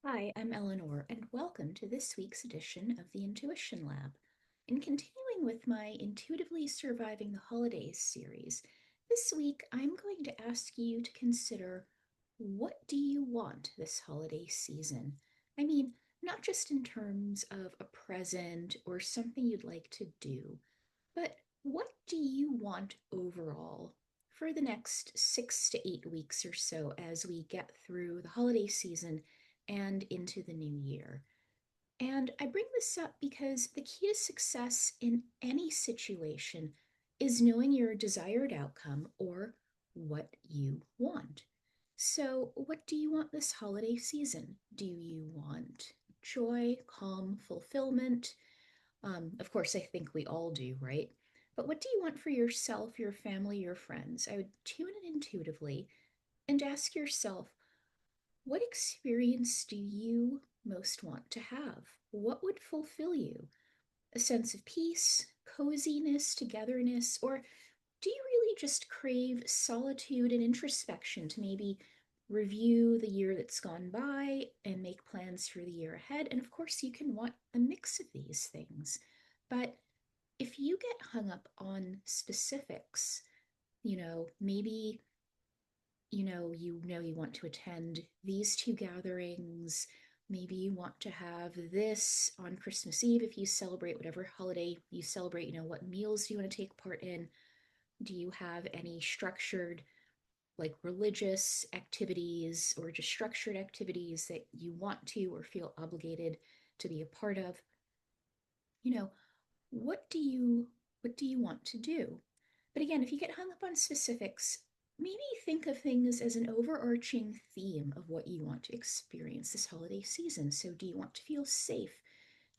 Hi, I'm Eleanor, and welcome to this week's edition of the Intuition Lab. In continuing with my Intuitively Surviving the Holidays series, this week I'm going to ask you to consider, what do you want this holiday season? I mean, not just in terms of a present or something you'd like to do, but what do you want overall for the next 6 to 8 weeks or so as we get through the holiday season and into the new year? And I bring this up because the key to success in any situation is knowing your desired outcome or what you want. So, what do you want this holiday season? Do you want joy, calm, fulfillment? Of course, I think we all do, right? But what do you want for yourself, your family, your friends? I would tune in intuitively and ask yourself, what experience do you most want to have? What would fulfill you? A sense of peace, coziness, togetherness, or do you really just crave solitude and introspection to maybe review the year that's gone by and make plans for the year ahead? And of course, you can want a mix of these things. But if you get hung up on specifics, maybe you want to attend these two gatherings, maybe you want to have this on Christmas Eve if you celebrate whatever holiday you celebrate, what meals do you want to take part in? Do you have any structured, like, religious activities or just structured activities that you want to or feel obligated to be a part of? You know, what do you want to do? But again, if you get hung up on specifics, maybe think of things as an overarching theme of what you want to experience this holiday season. So, do you want to feel safe?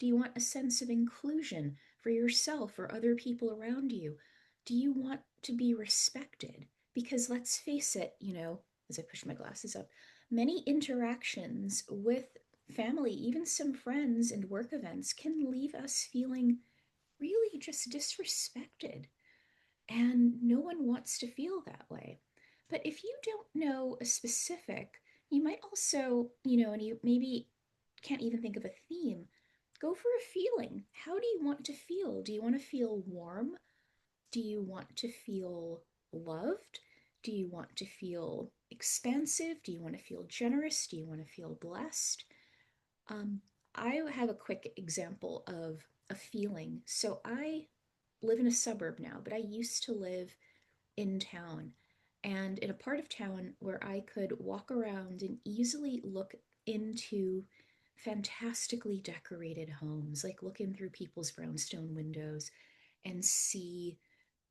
Do you want a sense of inclusion for yourself or other people around you? Do you want to be respected? Because let's face it, as I push my glasses up, many interactions with family, even some friends and work events, can leave us feeling really just disrespected. And no one wants to feel that way. But if you don't know a specific, you might also, and you maybe can't even think of a theme, go for a feeling. How do you want to feel? Do you want to feel warm? Do you want to feel loved? Do you want to feel expansive? Do you want to feel generous? Do you want to feel blessed? Um, I have a quick example of a feeling. So I live in a suburb now, but I used to live in town and in a part of town where I could walk around and easily look into fantastically decorated homes, like look in through people's brownstone windows and see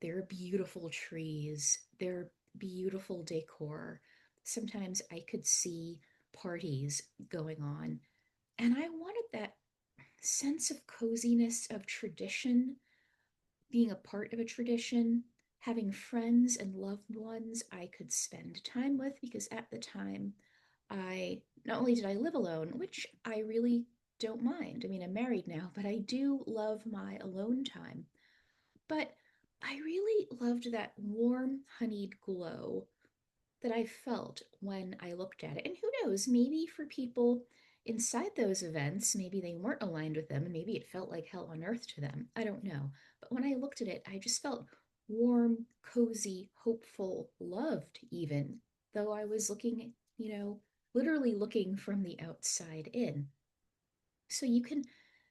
their beautiful trees, their beautiful decor. Sometimes I could see parties going on, and I wanted that sense of coziness, of tradition, being a part of a tradition, having friends and loved ones I could spend time with, because at the time, I not only did I live alone, which I really don't mind. I mean, I'm married now, but I do love my alone time. But I really loved that warm, honeyed glow that I felt when I looked at it. And who knows, maybe for people inside those events, maybe they weren't aligned with them and maybe it felt like hell on earth to them. I don't know. But when I looked at it, I just felt warm, cozy, hopeful, loved, even though I was looking, literally looking from the outside in. So you can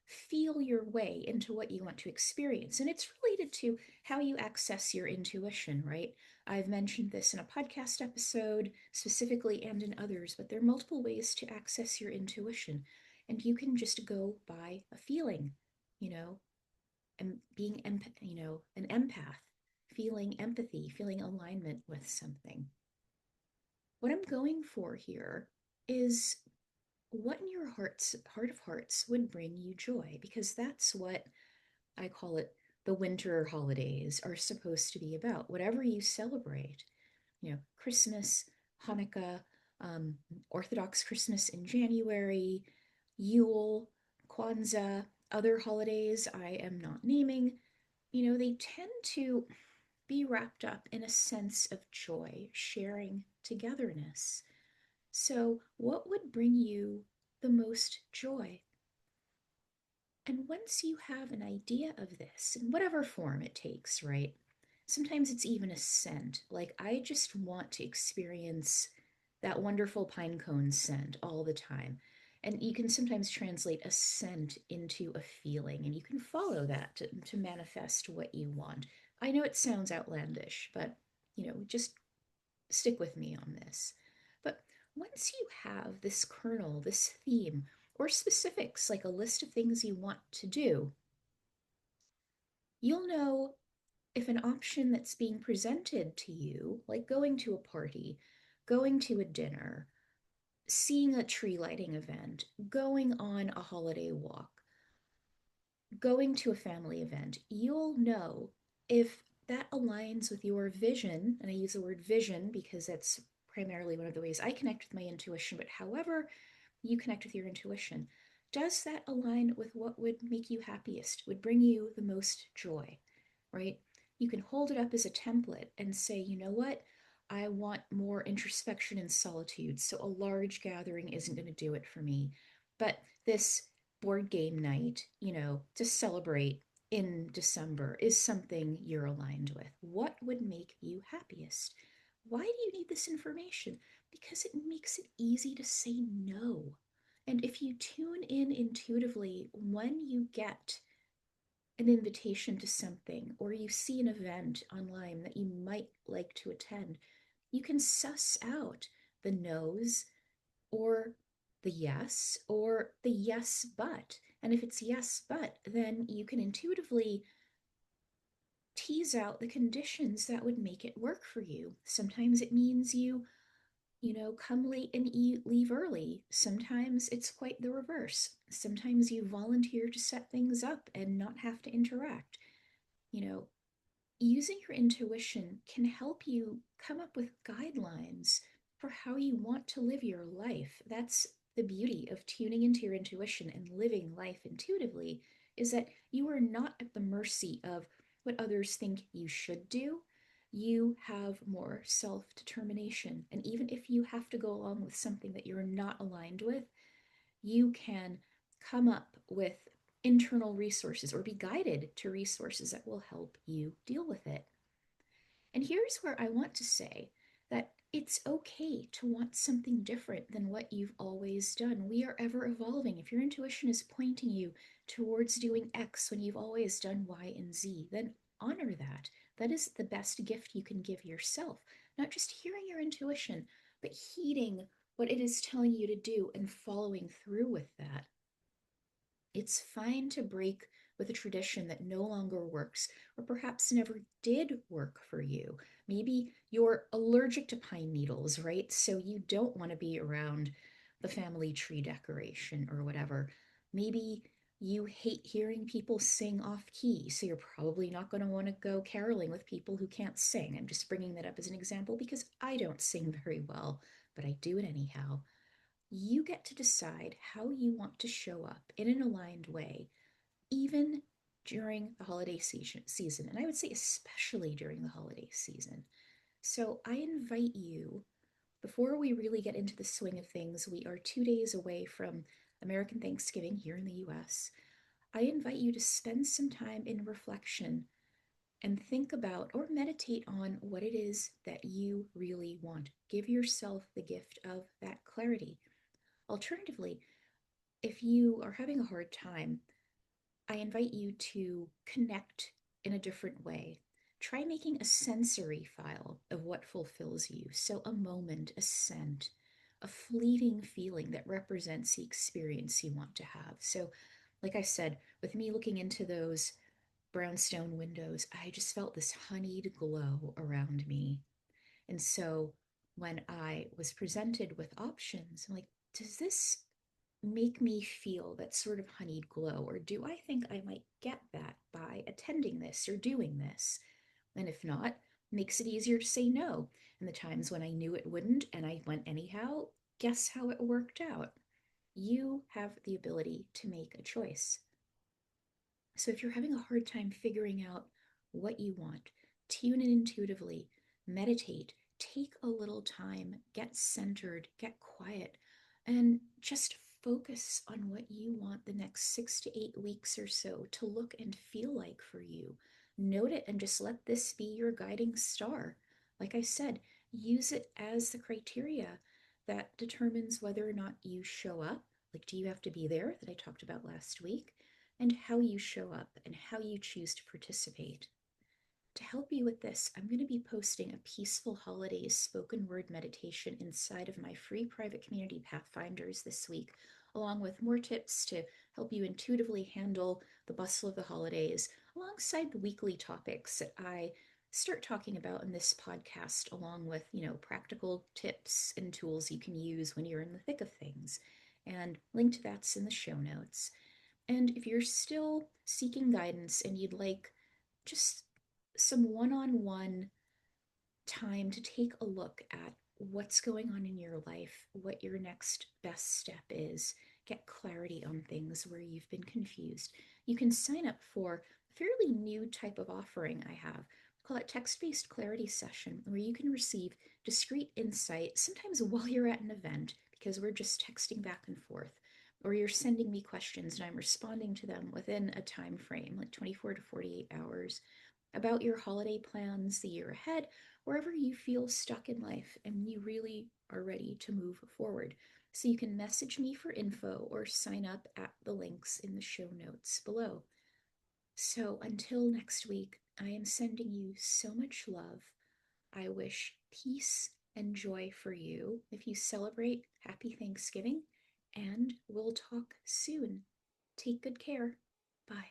feel your way into what you want to experience. And it's related to how you access your intuition, right? I've mentioned this in a podcast episode specifically and in others, but there are multiple ways to access your intuition. And you can just go by a feeling, you know, and being, an empath, feeling empathy, feeling alignment with something. What I'm going for here is, what in your heart of hearts would bring you joy, because that's what I call it, the winter holidays are supposed to be about. Whatever you celebrate, Christmas, Hanukkah, Orthodox Christmas in January, Yule, Kwanzaa, other holidays I am not naming, they tend to be wrapped up in a sense of joy, sharing, togetherness. So, what would bring you the most joy. And once you have an idea of this, in whatever form it takes, right? Sometimes it's even a scent. Like, I just want to experience that wonderful pine cone scent all the time. And you can sometimes translate a scent into a feeling, and you can follow that to manifest what you want. I know it sounds outlandish, but just stick with me on this. But once you have this kernel, this theme, or specifics like a list of things you want to do, you'll know if an option that's being presented to you, like going to a party, going to a dinner, seeing a tree lighting event, going on a holiday walk, going to a family event, you'll know if that aligns with your vision. And I use the word vision because that's primarily one of the ways I connect with my intuition, but however you connect with your intuition, does that align with what would make you happiest, would bring you the most joy, right? You can hold it up as a template and say, you know what? I want more introspection and solitude. So a large gathering isn't going to do it for me. But this board game night, to celebrate in December is something you're aligned with. What would make you happiest? Why do you need this information? Because it makes it easy to say no. And if you tune in intuitively when you get an invitation to something or you see an event online that you might like to attend, you can suss out the no's or the yes or the yes but. And if it's yes but, then you can intuitively tease out the conditions that would make it work for you. Sometimes it means come late and leave early. Sometimes it's quite the reverse. Sometimes you volunteer to set things up and not have to interact. You know, Using your intuition can help you come up with guidelines for how you want to live your life. That's the beauty of tuning into your intuition and living life intuitively, is that you are not at the mercy of what others think you should do. You have more self-determination. And even if you have to go along with something that you're not aligned with, you can come up with internal resources or be guided to resources that will help you deal with it. And here's where I want to say that it's okay to want something different than what you've always done. We are ever evolving. If your intuition is pointing you towards doing X when you've always done Y and Z, then honor that. That is the best gift you can give yourself. Not just hearing your intuition, but heeding what it is telling you to do and following through with that. It's fine to break with a tradition that no longer works or perhaps never did work for you. Maybe you're allergic to pine needles, right? So you don't want to be around the family tree decoration or whatever. Maybe you hate hearing people sing off key, so you're probably not going to want to go caroling with people who can't sing. I'm just bringing that up as an example because I don't sing very well, but I do it anyhow. You get to decide how you want to show up in an aligned way, even during the holiday season. And I would say, especially during the holiday season. So I invite you, before we really get into the swing of things, we are 2 days away from American Thanksgiving here in the US. I invite you to spend some time in reflection and think about or meditate on what it is that you really want. Give yourself the gift of that clarity. Alternatively, if you are having a hard time, I invite you to connect in a different way. Try making a sensory file of what fulfills you. So, a moment, a scent, a fleeting feeling that represents the experience you want to have. So, like I said, with me looking into those brownstone windows, I just felt this honeyed glow around me. And so, when I was presented with options, I'm like, does this make me feel that sort of honeyed glow? Or do I think I might get that by attending this or doing this? And if not, makes it easier to say no. And the times when I knew it wouldn't and I went anyhow, guess how it worked out? You have the ability to make a choice. So if you're having a hard time figuring out what you want, tune in intuitively, meditate, take a little time, get centered, get quiet, and just focus on what you want the next 6 to 8 weeks or so to look and feel like for you. Note it and just let this be your guiding star. Like I said, use it as the criteria that determines whether or not you show up. Like, do you have to be there that I talked about last week? And how you show up and how you choose to participate. To help you with this, I'm going to be posting a peaceful holidays spoken word meditation inside of my free private community Pathfinders this week, along with more tips to help you intuitively handle the bustle of the holidays, alongside the weekly topics that I start talking about in this podcast, along with, practical tips and tools you can use when you're in the thick of things. And link to that's in the show notes. And if you're still seeking guidance and you'd like just some one on one time to take a look at what's going on in your life, what your next best step is, get clarity on things where you've been confused, you can sign up for a fairly new type of offering I have. I call it text-based clarity session, where you can receive discrete insight, sometimes while you're at an event, because we're just texting back and forth, or you're sending me questions and I'm responding to them within a time frame, like 24 to 48 hours, about your holiday plans the year ahead, wherever you feel stuck in life and you really are ready to move forward. So you can message me for info or sign up at the links in the show notes below. So until next week, I am sending you so much love. I wish peace and joy for you if you celebrate. Happy Thanksgiving, and we'll talk soon. Take good care. Bye.